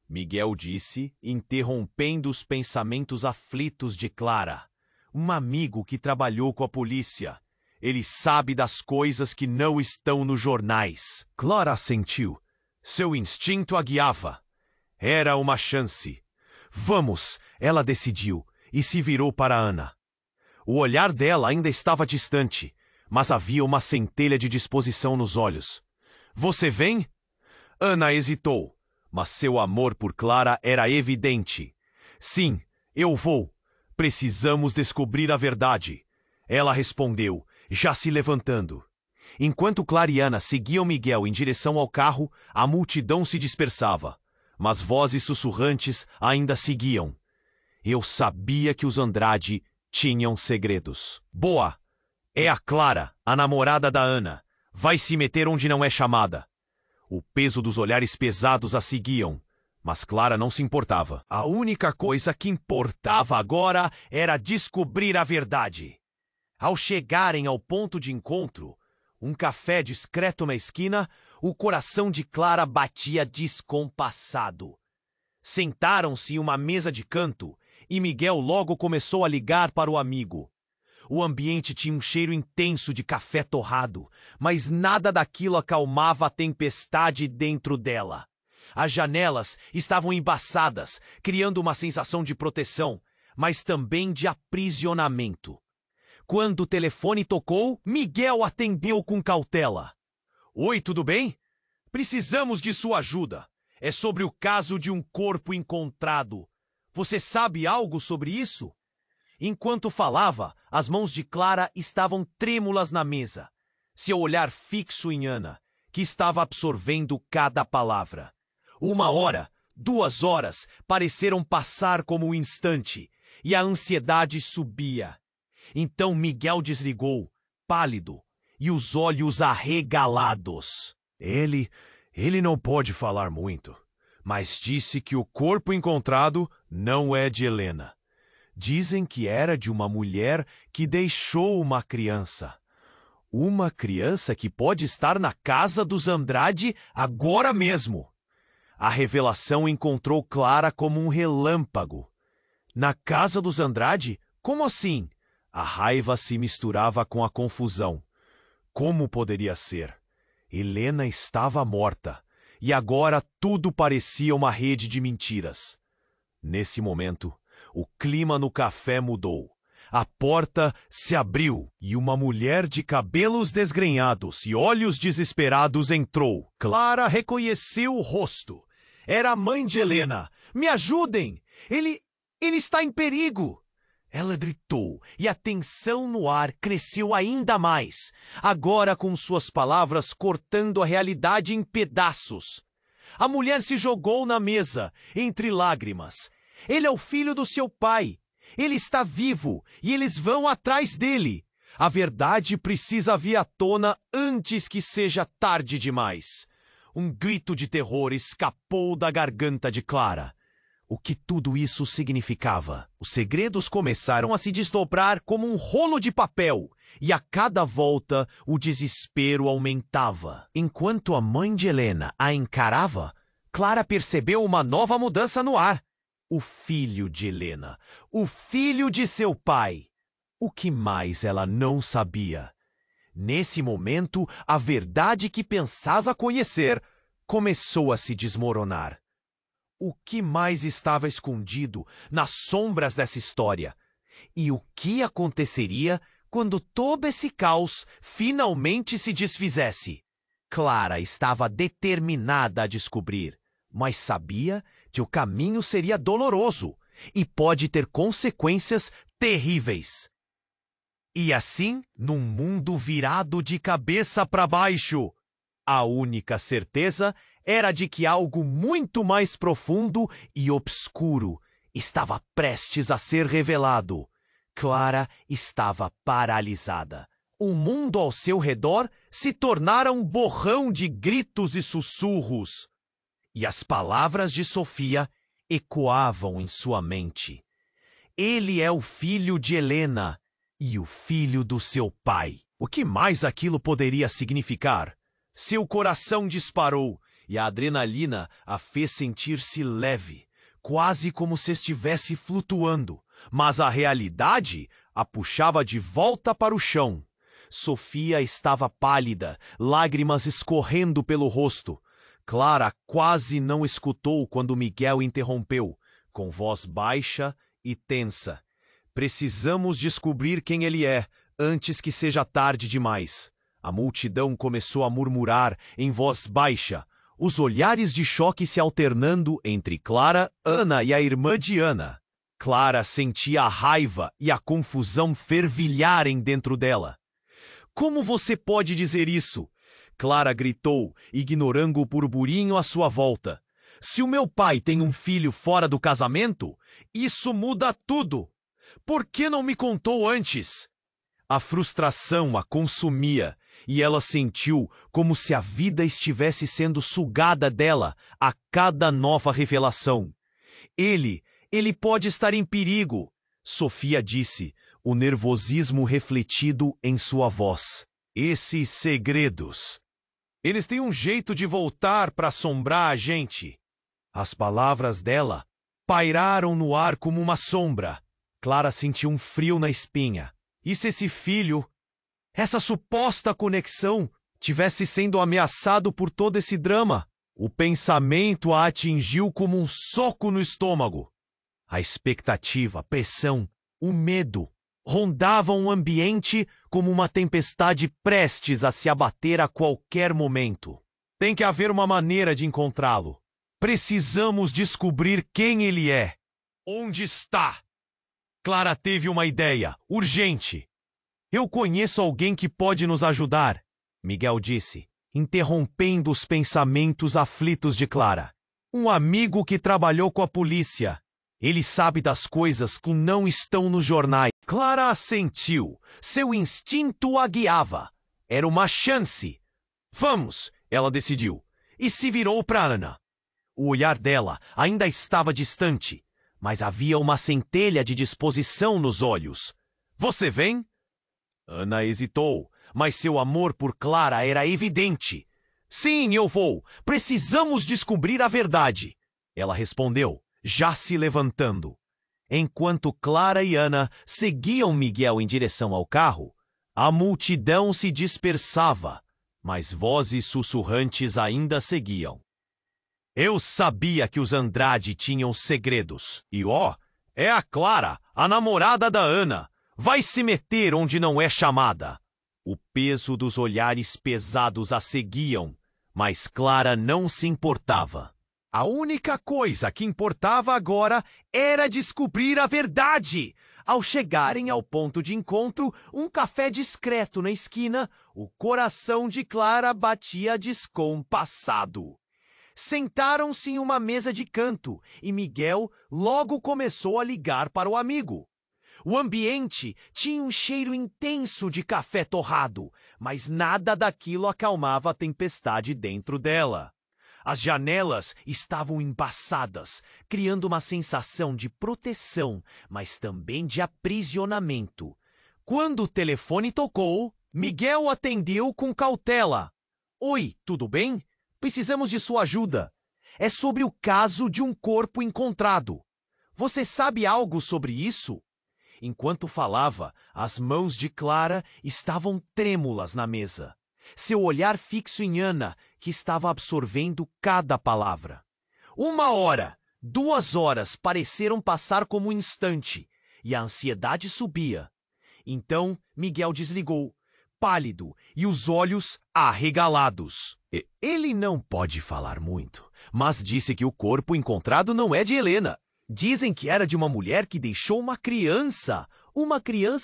Miguel disse, interrompendo os pensamentos aflitos de Clara. Um amigo que trabalhou com a polícia. Ele sabe das coisas que não estão nos jornais. Clara assentiu. Seu instinto a guiava. Era uma chance. Vamos, ela decidiu, e se virou para Ana. O olhar dela ainda estava distante, mas havia uma centelha de disposição nos olhos. Você vem? Ana hesitou, mas seu amor por Clara era evidente. Sim, eu vou. Precisamos descobrir a verdade. Ela respondeu, já se levantando. Enquanto Clara e Ana seguiam Miguel em direção ao carro, a multidão se dispersava. Mas vozes sussurrantes ainda seguiam. Eu sabia que os Andrade tinham segredos. Boa! É a Clara, a namorada da Ana. Vai se meter onde não é chamada. O peso dos olhares pesados a seguiam, mas Clara não se importava. A única coisa que importava agora era descobrir a verdade. Ao chegarem ao ponto de encontro, um café discreto na esquina, o coração de Clara batia descompassado. Sentaram-se em uma mesa de canto e Miguel logo começou a ligar para o amigo. O ambiente tinha um cheiro intenso de café torrado, mas nada daquilo acalmava a tempestade dentro dela. As janelas estavam embaçadas, criando uma sensação de proteção, mas também de aprisionamento. Quando o telefone tocou, Miguel atendeu com cautela. Oi, tudo bem? Precisamos de sua ajuda. É sobre o caso de um corpo encontrado. Você sabe algo sobre isso? Enquanto falava, as mãos de Clara estavam trêmulas na mesa, seu olhar fixo em Ana, que estava absorvendo cada palavra. 1 hora, 2 horas pareceram passar como um instante, e a ansiedade subia. Então Miguel desligou, pálido, e os olhos arregalados. Ele não pode falar muito, mas disse que o corpo encontrado não é de Helena. Dizem que era de uma mulher que deixou uma criança. Uma criança que pode estar na casa dos Andrade agora mesmo. A revelação encontrou Clara como um relâmpago. Na casa dos Andrade? Como assim? A raiva se misturava com a confusão. Como poderia ser? Helena estava morta, e agora tudo parecia uma rede de mentiras. Nesse momento, o clima no café mudou. A porta se abriu e uma mulher de cabelos desgrenhados e olhos desesperados entrou. Clara reconheceu o rosto. Era a mãe de Helena. Me ajudem! Ele está em perigo! Ela gritou e a tensão no ar cresceu ainda mais, agora com suas palavras cortando a realidade em pedaços. A mulher se jogou na mesa, entre lágrimas. Ele é o filho do seu pai. Ele está vivo e eles vão atrás dele. A verdade precisa vir à tona antes que seja tarde demais. Um grito de terror escapou da garganta de Clara. O que tudo isso significava? Os segredos começaram a se desdobrar como um rolo de papel, e a cada volta o desespero aumentava. Enquanto a mãe de Helena a encarava, Clara percebeu uma nova mudança no ar. O filho de Helena, o filho de seu pai. O que mais ela não sabia? Nesse momento, a verdade que pensava conhecer começou a se desmoronar. O que mais estava escondido nas sombras dessa história? E o que aconteceria quando todo esse caos finalmente se desfizesse? Clara estava determinada a descobrir, mas sabia que o caminho seria doloroso e pode ter consequências terríveis. E assim, num mundo virado de cabeça para baixo, a única certeza era de que algo muito mais profundo e obscuro estava prestes a ser revelado. Clara estava paralisada. O mundo ao seu redor se tornara um borrão de gritos e sussurros. E as palavras de Sofia ecoavam em sua mente. Ele é o filho de Helena e o filho do seu pai. O que mais aquilo poderia significar? Seu coração disparou e a adrenalina a fez sentir-se leve, quase como se estivesse flutuando, mas a realidade a puxava de volta para o chão. Sofia estava pálida, lágrimas escorrendo pelo rosto. Clara quase não escutou quando Miguel interrompeu, com voz baixa e tensa. Precisamos descobrir quem ele é, antes que seja tarde demais. A multidão começou a murmurar em voz baixa, os olhares de choque se alternando entre Clara, Ana e a irmã de Ana. Clara sentia a raiva e a confusão fervilharem dentro dela. Como você pode dizer isso? Clara gritou, ignorando o burburinho à sua volta. Se o meu pai tem um filho fora do casamento, isso muda tudo. Por que não me contou antes? A frustração a consumia e ela sentiu como se a vida estivesse sendo sugada dela a cada nova revelação. Ele pode estar em perigo, Sofia disse, o nervosismo refletido em sua voz. Esses segredos, eles têm um jeito de voltar para assombrar a gente. As palavras dela pairaram no ar como uma sombra. Clara sentiu um frio na espinha. E se esse filho, essa suposta conexão, tivesse sendo ameaçado por todo esse drama? O pensamento a atingiu como um soco no estômago. A expectativa, a pressão, o medo rondavam o ambiente como uma tempestade prestes a se abater a qualquer momento. Tem que haver uma maneira de encontrá-lo. Precisamos descobrir quem ele é. Onde está? Clara teve uma ideia, urgente. Eu conheço alguém que pode nos ajudar, Miguel disse, interrompendo os pensamentos aflitos de Clara. Um amigo que trabalhou com a polícia. Ele sabe das coisas que não estão nos jornais. Clara assentiu. Seu instinto a guiava. Era uma chance. Vamos, ela decidiu. E se virou para Ana. O olhar dela ainda estava distante, mas havia uma centelha de disposição nos olhos. Você vem? Ana hesitou, mas seu amor por Clara era evidente. Sim, eu vou. Precisamos descobrir a verdade. Ela respondeu, já se levantando. Enquanto Clara e Ana seguiam Miguel em direção ao carro, a multidão se dispersava. mas vozes sussurrantes ainda seguiam. Eu sabia que os Andrade tinham segredos. E é a Clara, a namorada da Ana. Vai se meter onde não é chamada. O peso dos olhares pesados a seguiam, mas Clara não se importava. A única coisa que importava agora era descobrir a verdade. Ao chegarem ao ponto de encontro, um café discreto na esquina, o coração de Clara batia descompassado. Sentaram-se em uma mesa de canto e Miguel logo começou a ligar para o amigo. O ambiente tinha um cheiro intenso de café torrado, mas nada daquilo acalmava a tempestade dentro dela. As janelas estavam embaçadas, criando uma sensação de proteção, mas também de aprisionamento. Quando o telefone tocou, Miguel atendeu com cautela. Oi, tudo bem? Precisamos de sua ajuda. É sobre o caso de um corpo encontrado. Você sabe algo sobre isso? Enquanto falava, as mãos de Clara estavam trêmulas na mesa. Seu olhar fixo em Ana, que estava absorvendo cada palavra. 1 hora, 2 horas pareceram passar como um instante, e a ansiedade subia. Então Miguel desligou, pálido e os olhos arregalados. Ele não pode falar muito, mas disse que o corpo encontrado não é de Helena. Dizem que era de uma mulher que deixou uma criança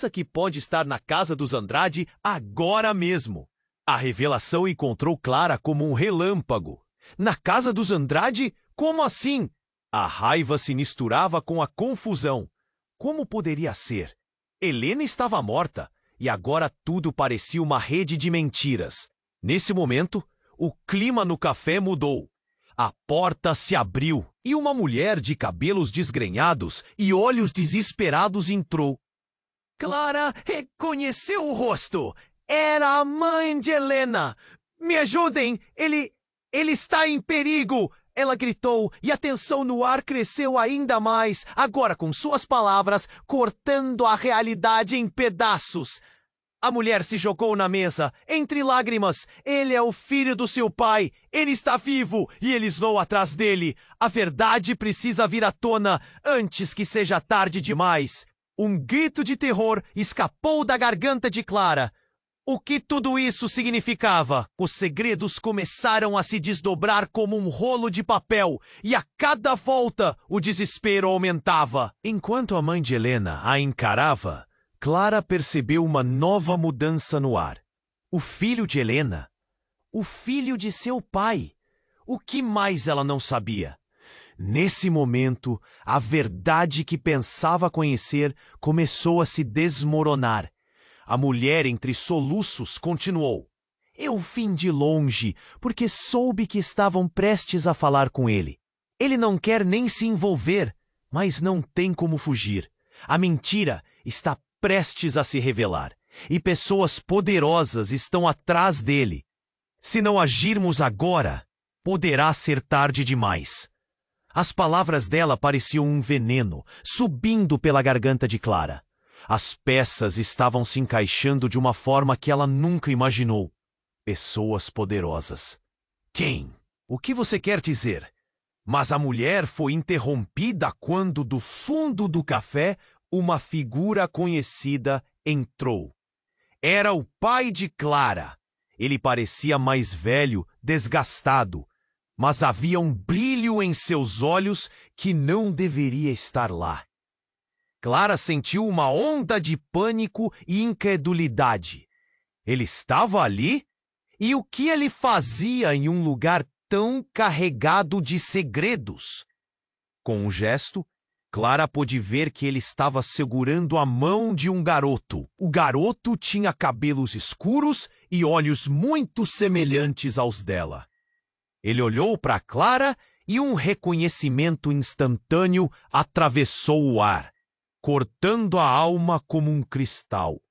que pode estar na casa dos Andrade agora mesmo. A revelação encontrou Clara como um relâmpago. Na casa dos Andrade? Como assim? A raiva se misturava com a confusão. Como poderia ser? Helena estava morta e agora tudo parecia uma rede de mentiras. Nesse momento, o clima no café mudou. A porta se abriu e uma mulher de cabelos desgrenhados e olhos desesperados entrou. Clara reconheceu o rosto. Era a mãe de Helena. Me ajudem! Ele está em perigo! Ela gritou e a tensão no ar cresceu ainda mais, agora com suas palavras cortando a realidade em pedaços. A mulher se jogou na mesa, entre lágrimas. Ele é o filho do seu pai. Ele está vivo e eles vão atrás dele. A verdade precisa vir à tona antes que seja tarde demais. Um grito de terror escapou da garganta de Clara. O que tudo isso significava? Os segredos começaram a se desdobrar como um rolo de papel, e a cada volta o desespero aumentava. Enquanto a mãe de Helena a encarava, Clara percebeu uma nova mudança no ar. O filho de Helena? O filho de seu pai? O que mais ela não sabia? Nesse momento, a verdade que pensava conhecer começou a se desmoronar. A mulher, entre soluços, continuou. Eu vim de longe, porque soube que estavam prestes a falar com ele. Ele não quer nem se envolver, mas não tem como fugir. A mentira está prestes a se revelar, e pessoas poderosas estão atrás dele. Se não agirmos agora, poderá ser tarde demais. As palavras dela pareciam um veneno, subindo pela garganta de Clara. As peças estavam se encaixando de uma forma que ela nunca imaginou. Pessoas poderosas. Quem? O que você quer dizer? Mas a mulher foi interrompida quando, do fundo do café, uma figura conhecida entrou. Era o pai de Clara. Ele parecia mais velho, desgastado, mas havia um brilho em seus olhos que não deveria estar lá. Clara sentiu uma onda de pânico e incredulidade. Ele estava ali? E o que ele fazia em um lugar tão carregado de segredos? Com um gesto, Clara pôde ver que ele estava segurando a mão de um garoto. O garoto tinha cabelos escuros e olhos muito semelhantes aos dela. Ele olhou para Clara e um reconhecimento instantâneo atravessou o ar, cortando a alma como um cristal.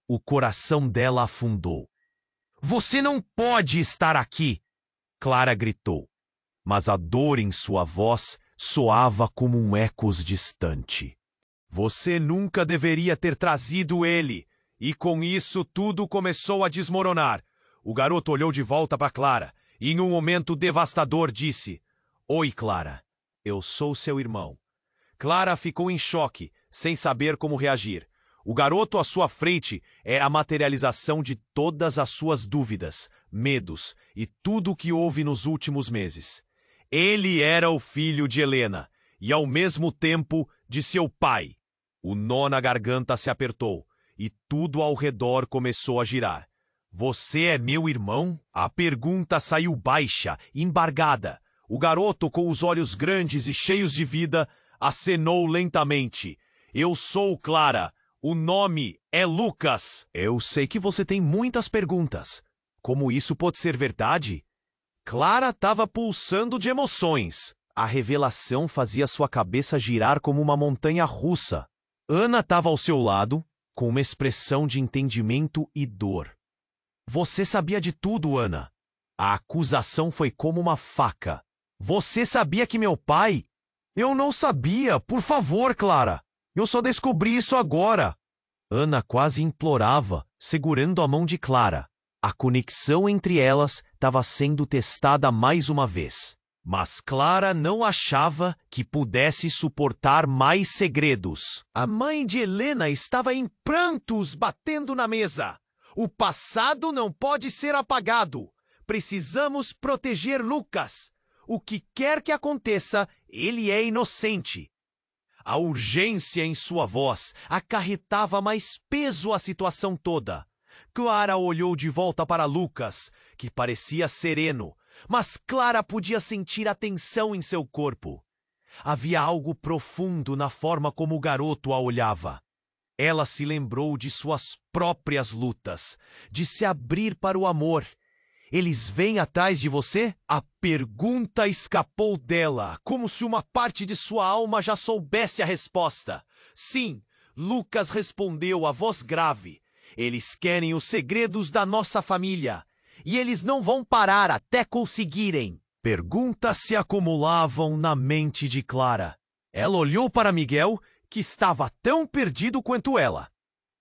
O coração dela afundou. Você não pode estar aqui! Clara gritou, mas a dor em sua voz soava como um eco distante. Você nunca deveria ter trazido ele, e com isso tudo começou a desmoronar. O garoto olhou de volta para Clara e, em um momento devastador, disse: Oi, Clara. Eu sou seu irmão. Clara ficou em choque, sem saber como reagir. O garoto à sua frente era a materialização de todas as suas dúvidas, medos e tudo o que houve nos últimos meses. Ele era o filho de Helena e, ao mesmo tempo, de seu pai. O nó na garganta se apertou e tudo ao redor começou a girar. Você é meu irmão? A pergunta saiu baixa, embargada. O garoto, com os olhos grandes e cheios de vida, acenou lentamente. Eu sou Clara. O nome é Lucas. Eu sei que você tem muitas perguntas. Como isso pode ser verdade? Clara estava pulsando de emoções. A revelação fazia sua cabeça girar como uma montanha russa. Ana estava ao seu lado, com uma expressão de entendimento e dor. Você sabia de tudo, Ana. A acusação foi como uma faca. Você sabia que meu pai... Eu não sabia, por favor, Clara. Eu só descobri isso agora. Ana quase implorava, segurando a mão de Clara. A conexão entre elas estava sendo testada mais uma vez. Mas Clara não achava que pudesse suportar mais segredos. A mãe de Helena estava em prantos, batendo na mesa. O passado não pode ser apagado. Precisamos proteger Lucas. O que quer que aconteça, ele é inocente. A urgência em sua voz acarretava mais peso à situação toda. Clara olhou de volta para Lucas, que parecia sereno, mas Clara podia sentir a tensão em seu corpo. Havia algo profundo na forma como o garoto a olhava. Ela se lembrou de suas próprias lutas, de se abrir para o amor. Eles vêm atrás de você? A pergunta escapou dela, como se uma parte de sua alma já soubesse a resposta. Sim, Lucas respondeu a voz grave. Eles querem os segredos da nossa família. E eles não vão parar até conseguirem. Perguntas se acumulavam na mente de Clara. Ela olhou para Miguel, que estava tão perdido quanto ela.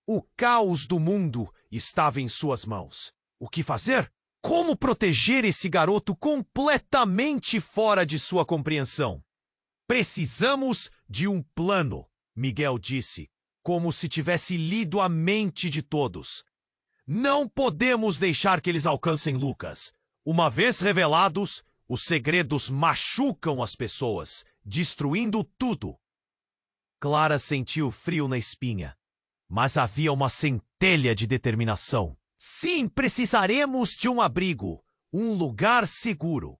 O caos do mundo estava em suas mãos. O que fazer? Como proteger esse garoto completamente fora de sua compreensão? Precisamos de um plano, Miguel disse, como se tivesse lido a mente de todos. Não podemos deixar que eles alcancem Lucas. Uma vez revelados, os segredos machucam as pessoas, destruindo tudo. Clara sentiu frio na espinha, mas havia uma centelha de determinação. Sim, precisaremos de um abrigo, um lugar seguro.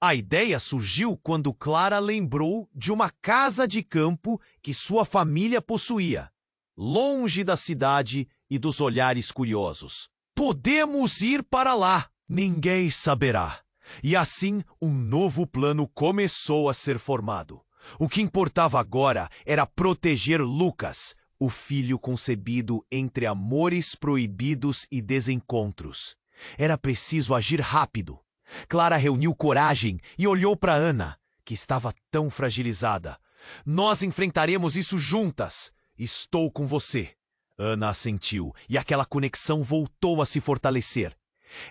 A ideia surgiu quando Clara lembrou de uma casa de campo que sua família possuía, longe da cidade e dos olhares curiosos. Podemos ir para lá, ninguém saberá. E assim, um novo plano começou a ser formado. O que importava agora era proteger Lucas, o filho concebido entre amores proibidos e desencontros. Era preciso agir rápido. Clara reuniu coragem e olhou para Ana, que estava tão fragilizada. Nós enfrentaremos isso juntas. Estou com você. Ana assentiu e aquela conexão voltou a se fortalecer.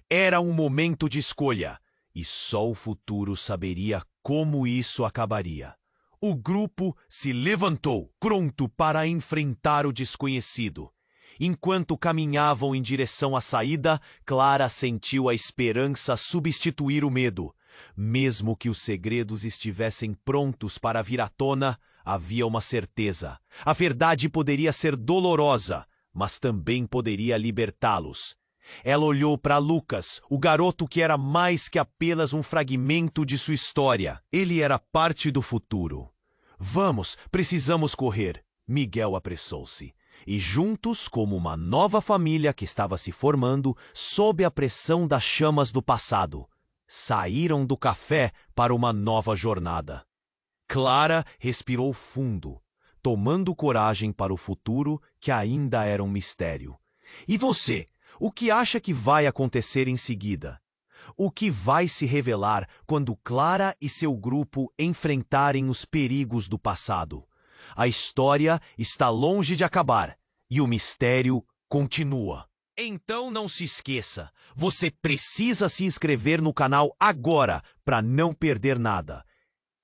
Era um momento de escolha e só o futuro saberia como isso acabaria. O grupo se levantou, pronto para enfrentar o desconhecido. Enquanto caminhavam em direção à saída, Clara sentiu a esperança substituir o medo. Mesmo que os segredos estivessem prontos para vir à tona, havia uma certeza. A verdade poderia ser dolorosa, mas também poderia libertá-los. Ela olhou para Lucas, o garoto que era mais que apenas um fragmento de sua história. Ele era parte do futuro. Vamos, precisamos correr. Miguel apressou-se. E juntos, como uma nova família que estava se formando sob a pressão das chamas do passado, saíram do café para uma nova jornada. Clara respirou fundo, tomando coragem para o futuro que ainda era um mistério. E você? O que acha que vai acontecer em seguida? O que vai se revelar quando Clara e seu grupo enfrentarem os perigos do passado? A história está longe de acabar e o mistério continua. Então não se esqueça, você precisa se inscrever no canal agora para não perder nada.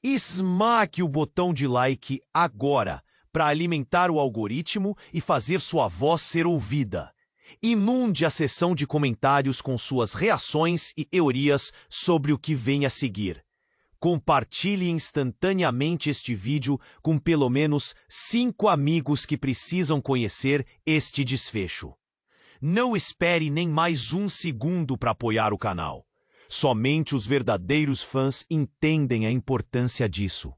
Esmaque o botão de like agora para alimentar o algoritmo e fazer sua voz ser ouvida. Inunde a seção de comentários com suas reações e teorias sobre o que vem a seguir. Compartilhe instantaneamente este vídeo com pelo menos 5 amigos que precisam conhecer este desfecho. Não espere nem mais um segundo para apoiar o canal. Somente os verdadeiros fãs entendem a importância disso.